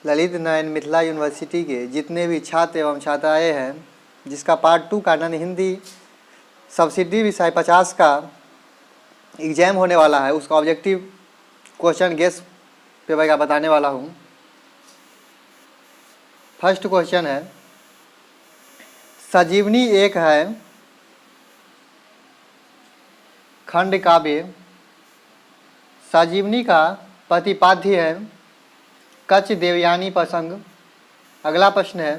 Lalit Narayan Mithila university के जितने भी छात्र एवं छात्राएँ हैं, जिसका पार्ट 2 का नॉन हिंदी सब्सिडी विषय 50 का एग्जाम होने वाला है, उसका ऑब्जेक्टिव क्वेश्चन गेस पेपर का बताने वाला हूँ। फर्स्ट क्वेश्चन है, संजीवनी एक है खंड काव्य, संजीवनी का प्रतिपाद्य है कच्छ देवयानी प्रसंग। अगला प्रश्न है,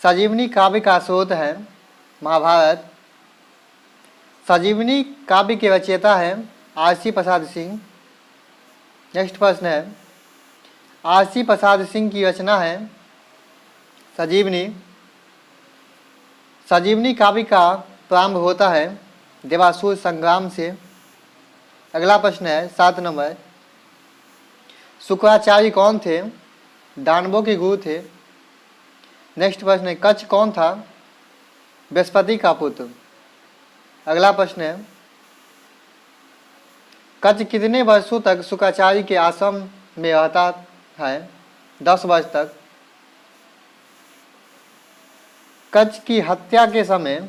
संजीवनी काव्य का स्रोत है महाभारत। संजीवनी काव्य के रचयिता है आरसी प्रसाद सिंह। नेक्स्ट प्रश्न है, आरसी प्रसाद सिंह की रचना है संजीवनी। संजीवनी काव्य का प्रारंभ होता है देवासुर संग्राम से। अगला प्रश्न है 7 नंबर, शुक्राचार्य कौन थे? दानवों के गुरु थे। नेक्स्ट प्रश्न है, कच्छ कौन था? बृहस्पति का पुत्र। अगला प्रश्न है, कच्छ कितने वर्षों तक शुक्राचार्य के आश्रम में रहता है? 10 वर्ष तक। कच्छ की हत्या के समय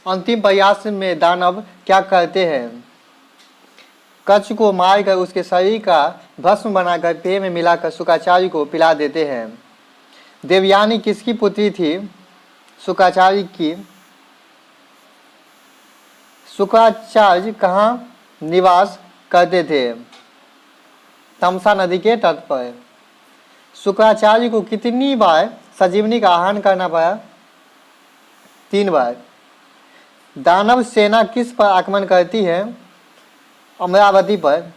अंतिम प्रयास में दानव क्या करते हैं? कच्छ को मारकर उसके शरीर का भस्म बनाकर पेय में मिलाकर शुक्राचार्य को पिला देते हैं। देवयानी किसकी पुत्री थी? शुक्राचार्य की। शुक्राचार्य कहाँ निवास करते थे? तमसा नदी के तट पर। शुक्राचार्य को कितनी बार संजीवनी का आह्वान करना पड़ा? 3 बार। दानव सेना किस पर आक्रमण करती है? अमरावती पर।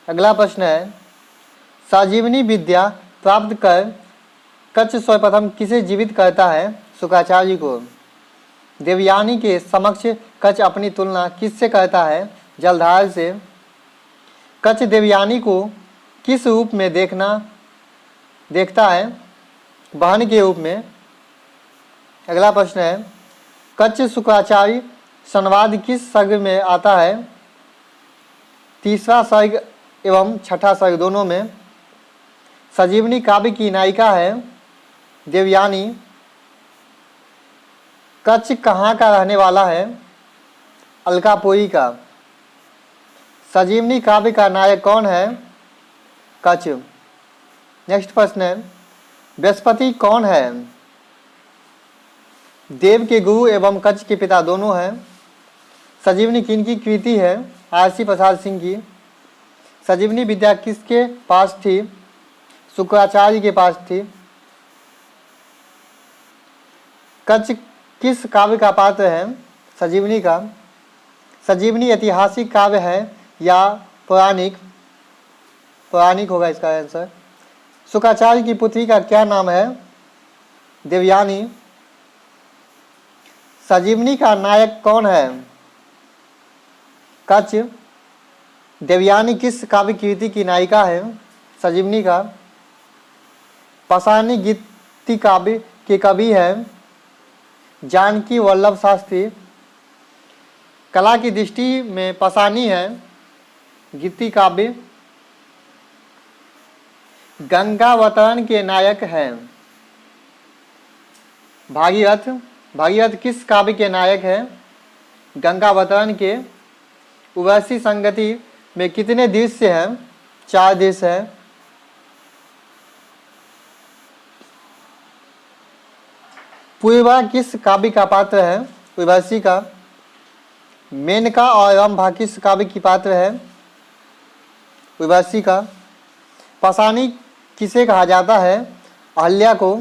अगला प्रश्न है, संजीवनी विद्या प्राप्त कर कच्छ सर्वप्रथम किसे जीवित करता है? शुक्राचार्य को। देवयानी के समक्ष कच्छ अपनी तुलना किससे करता है? जलधार से। कच्छ देवयानी को किस रूप में देखता है? बहन के रूप में। अगला प्रश्न है, कच्छ शुक्राचार्य संवाद किस सर्ग में आता है? 3रा सर्ग एवं 6ठा सर्ग दोनों में। संजीवनी काव्य की नायिका है देवयानी। कच्छ कहाँ का रहने वाला है? अलकापुरी का। संजीवनी काव्य का नायक कौन है? कच्छ। नेक्स्ट प्रश्न है, बृहस्पति कौन है? देव के गुरु एवं कच्छ के पिता दोनों हैं। संजीवनी किनकी कृति है? आरसी प्रसाद सिंह की। संजीवनी विद्या किसके पास थी? शुक्राचार्य के पास थी। कच्छ किस काव्य का पात्र है? संजीवनी का। संजीवनी ऐतिहासिक काव्य है या पौराणिक? पौराणिक होगा इसका आंसर। शुक्राचार्य की पुत्री का क्या नाम है? देवयानी। संजीवनी का नायक कौन है? कच्छ। देवयानी किस काव्य कृति की नायिका है? संजीवनी का। पाषाणी गीति काव्य के कवि हैं जानकी वल्लभ शास्त्री। कला की दृष्टि में पाषाणी है गीति काव्य। गंगावतरण के नायक हैं भागीरथ। भागीरथ किस काव्य के नायक हैं? गंगावतरण के। उर्वशी संगति में कितने दृश्य हैं? 4 दृश्य हैं। पूर्वा किस काव्य का पात्र है? उर्वशी का। मेनका और रंभा किस काव्य की पात्र है? उर्वशी का। पाषाणी किसे कहा जाता है? अहल्या को।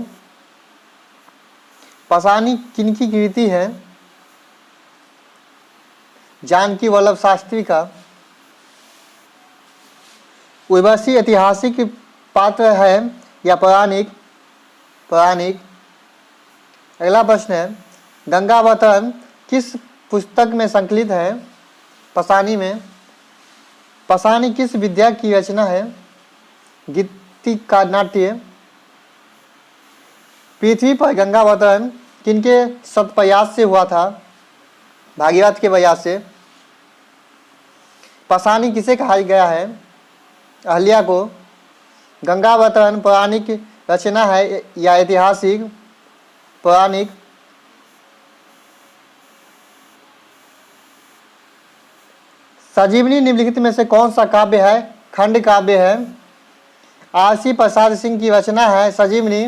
पाषाणी किनकी कृति है? जानकी वल्लभ शास्त्री का। उर्वशी ऐतिहासिक पात्र है या पौराणिक? पौराणिक। अगला प्रश्न है, गंगावतरण किस पुस्तक में संकलित है? पाषाणी में। पाषाणी किस विद्या की रचना है? गीति का नाट्य। पृथ्वी पर गंगावतरण किनके सत्प्रयास से हुआ था? भागीरथ के प्रयास से। पाषाणी किसे कहा गया है? अहल्या को। गंगावतरण पौराणिक रचना है या ऐतिहासिक? पौराणिक। संजीवनी निम्नलिखित में से कौन सा काव्य है? खंड काव्य है। आरसी प्रसाद सिंह की रचना है संजीवनी।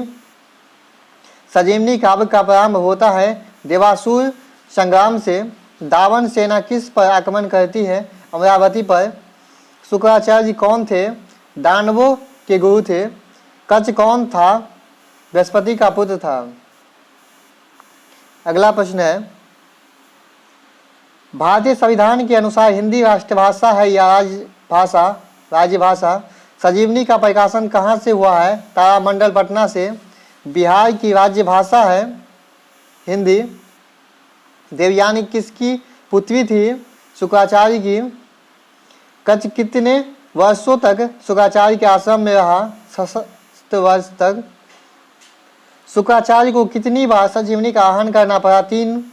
संजीवनी काव्य का प्रारंभ होता है देवासुर संग्राम से। दावन सेना किस पर आक्रमण करती है? अमरावती पर। शुक्राचार्य जी कौन थे? दानवों के गुरु थे। कच कौन था? बृहस्पति का पुत्र था। अगला प्रश्न है, भारतीय संविधान के अनुसार हिंदी राष्ट्रभाषा है या राजभाषा? राज्यभाषा। संजीवनी का प्रकाशन कहाँ से हुआ है? तारामंडल पटना से। बिहार की राज्यभाषा है हिंदी। देवयानी किसकी पुत्री थी? शुक्राचार्य की। कच कितने वर्षों तक शुक्राचार्य के आश्रम में रहा? 67 वर्ष तक। शुक्राचार्य को कितनी बार संजीवनी का आह्वान करना पड़ा? 3।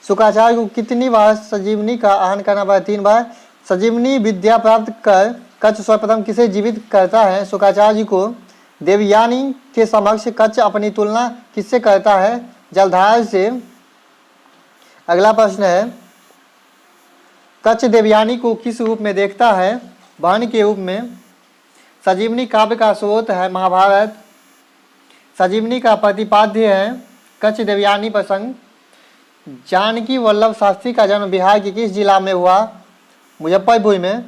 शुक्राचार्य को कितनी बार संजीवनी का आह्वान करना पड़ा? 3 बार। संजीवनी विद्या प्राप्त कर कच सर्वप्रथम किसे जीवित करता है? शुक्राचार्य को। देवयानी के समक्ष कच अपनी तुलना किससे करता है? जलधार से। अगला प्रश्न है, कच देवयानी को किस रूप में देखता है? बहन के रूप में। संजीवनी काव्य का स्रोत है महाभारत। संजीवनी का प्रतिपाद्य है कच देवयानी प्रसंग। जानकी वल्लभ शास्त्री का जन्म बिहार के किस जिला में हुआ? मुजफ्फरपुर में।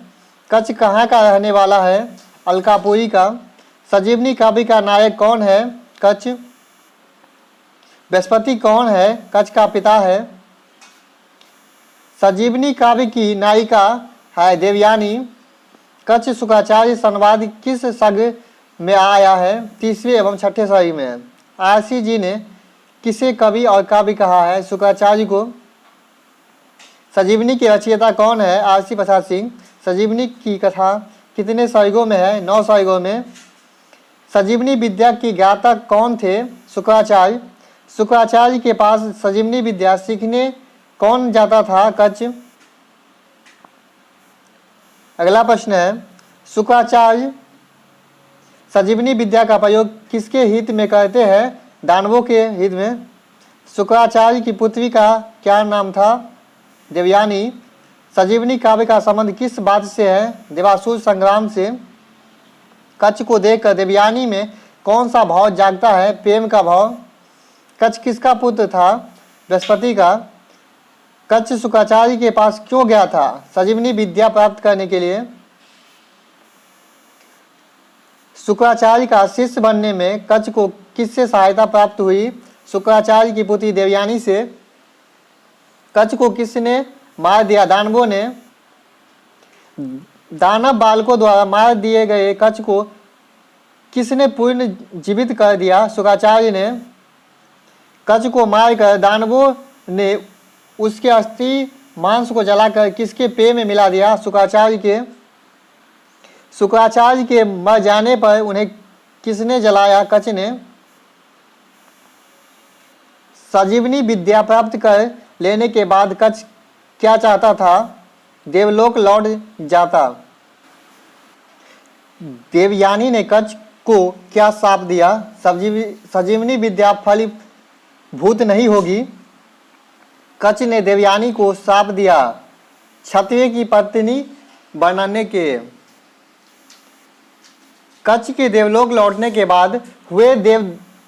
कच कहाँ का रहने वाला है? अलकापुरी का। संजीवनी काव्य का नायक कौन है? कच। बृहस्पति कौन है? कच का पिता है। संजीवनी काव्य की नायिका है देवयानी। कच शुक्राचार्य संवाद किस सर्ग में आया है? 3वें एवं 6ठे सर्ग में। आरसी जी ने किसे कवि और काव्य कहा है? शुक्राचार्य को। संजीवनी के रचयिता कौन है? आरसी प्रसाद सिंह। संजीवनी की कथा कितने सर्गों में है? 9 सर्गों में। संजीवनी विद्या की ज्ञाता कौन थे? शुक्राचार्य। शुक्राचार्य के पास संजीवनी विद्या सीखने कौन जाता था? कच। अगला प्रश्न है, शुक्राचार्य संजीवनी विद्या का प्रयोग किसके हित में करते हैं? दानवों के हित में। शुक्राचार्य की पुत्री का क्या नाम था? देवयानी। संजीवनी काव्य का संबंध किस बात से है? देवासुर संग्राम से। कच को देखकर देवयानी में कौन सा भाव जागता है? प्रेम का भाव। कच किसका पुत्र था? बृहस्पति का। कच शुक्राचार्य के पास क्यों गया था? संजीवनी विद्या प्राप्त करने के लिए। शुक्राचार्य का शिष्य बनने में कच को किससे सहायता प्राप्त हुई? शुक्राचार्य की पुत्री देवयानी से। कच को किसने मार दिया? दानवों ने। दानव बालकों द्वारा मार दिए गए कच को किसने पूर्ण जीवित कर दिया? शुक्राचार्य ने। कच को मारकर दानवों ने उसके अस्थि मांस को जलाकर किसके पेय में मिला दिया? शुक्राचार्य के। शुक्राचार्य के मर जाने पर उन्हें किसने जलाया? कच ने। संजीवनी विद्या प्राप्त कर लेने के बाद कच क्या चाहता था? देवलोक लौट जाता। देवयानी ने कच को क्या शाप दिया? संजीवनी विद्या फलीभूत नहीं होगी। कच ने देवयानी को शाप दिया क्षत्रिय की पत्नी बनने के। कच के देवलोक लौटने के बाद हुए देव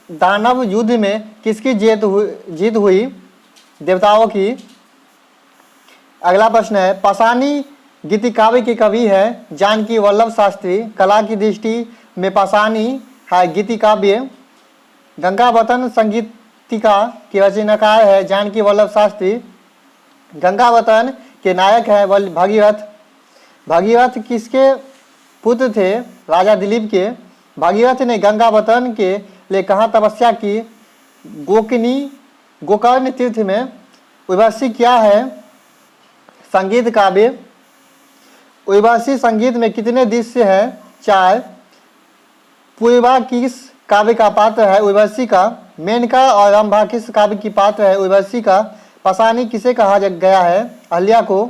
दानव युद्ध में किसकी जीत हुई? देवताओं की। अगला प्रश्न है, पाषाणी गीति काव्य के कवि है जानकी वल्लभ शास्त्री। कला की दृष्टि में पाषाणी है गीति काव्य। गंगावतरण संगीतिका के रचनाकार है जानकी वल्लभ शास्त्री। गंगावतरण के नायक है भगीरथ। भगीरथ किसके पुत्र थे? राजा दिलीप के। भगीरथ ने गंगावतरण के लिए कहाँ तपस्या की? गोकर्ण तीर्थ में। उर्वशी क्या है? संगीत काव्य। उर्वशी संगीत में कितने दृश्य है? 4। पूर्वा किस काव्य का पात्र है? उर्वशी का। मेनका और रंभा किस काव्य की पात्र है? उर्वशी का। पाषाणी किसे कहा गया है? अहल्या को।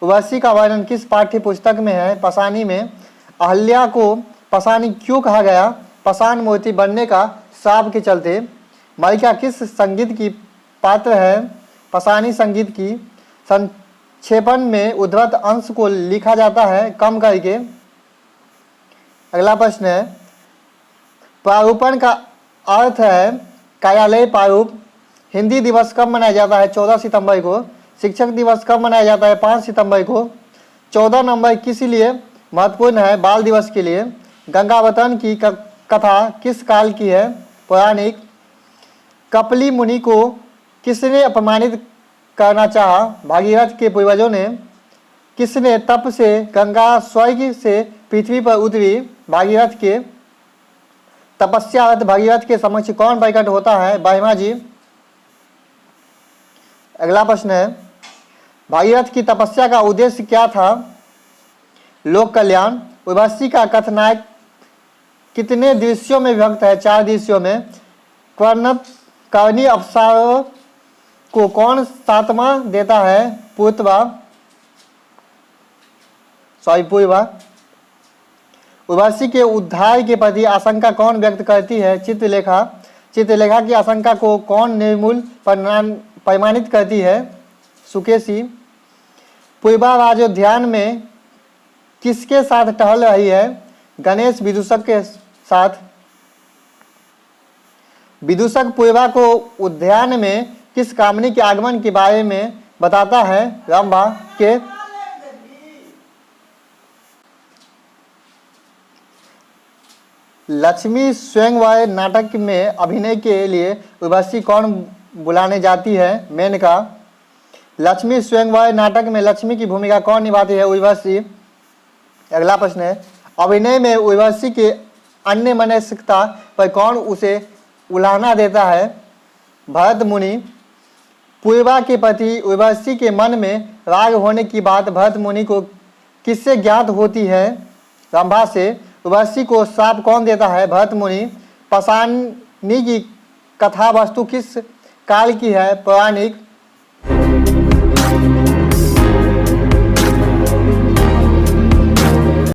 उर्वशी का वर्णन किस पाठ्य पुस्तक में है? पाषाणी में। अहल्या को पसानी क्यों कहा गया? पाषाण मूर्ति बनने का श्राप के चलते। मल्लिका किस संगीत की पात्र है? पाषाणी संगीत की। संक्षेपण में उद्धृत अंश को लिखा जाता है कम करके। अगला प्रश्न है, प्रारूपण का अर्थ है कार्यालय प्रारूप। हिंदी दिवस कब मनाया जाता है? 14 सितंबर को। शिक्षक दिवस कब मनाया जाता है? 5 सितंबर को। 14 नवंबर किस लिए महत्वपूर्ण है? बाल दिवस के लिए। गंगावतरण की कथा किस काल की है? पौराणिक। कपिल मुनि को किसने अपमानित करना चाहा? भागीरथ के पूर्वजों ने। किसने तप से गंगा स्वर्ग से पृथ्वी पर उतरी? भागीरथ के। तपस्या अर्थ भागीरथ के समक्ष कौन प्रकट होता है? ब्रह्मा जी। अगला प्रश्न है, भागीरथ की तपस्या का उद्देश्य क्या था? लोक कल्याण। उर्वशी का कथनायक कितने दृश्यों में विभक्त है? 4 दृश्यों में। कर्णी अप्सरा को कौन सातमा देता है? पूर्वा। उर्वशी के उद्धार के प्रति आशंका कौन व्यक्त करती है? चित्रलेखा। चित्रलेखा की आशंका को कौन निर्मूल परिमाणित करती है? सुकेशी। पूर्वा राजोद्यान में किसके साथ टहल रही है? गणेश विदूषक के साथ। विदूषक पूर्वा को उद्यान में किस कामनी के आगमन के बारे में बताता है? रंभा के। लक्ष्मी स्वयंवर नाटक में अभिनय के लिए उर्वशी कौन बुलाने जाती है? मेनका। लक्ष्मी स्वयंवर नाटक में लक्ष्मी की भूमिका कौन निभाती है? उर्वशी। अगला प्रश्न है, अभिनय में उर्वशी के अन्य मानसिकता पर कौन उसे उलाहना देता है? भरत मुनि। पूर्वा के प्रति उर्वशी के मन में राग होने की बात भरत मुनि को किससे ज्ञात होती है? रंभा से। उर्वशी को श्राप कौन देता है? भरत मुनि। पाषाणी की कथा वस्तु किस काल की है? पौराणिक।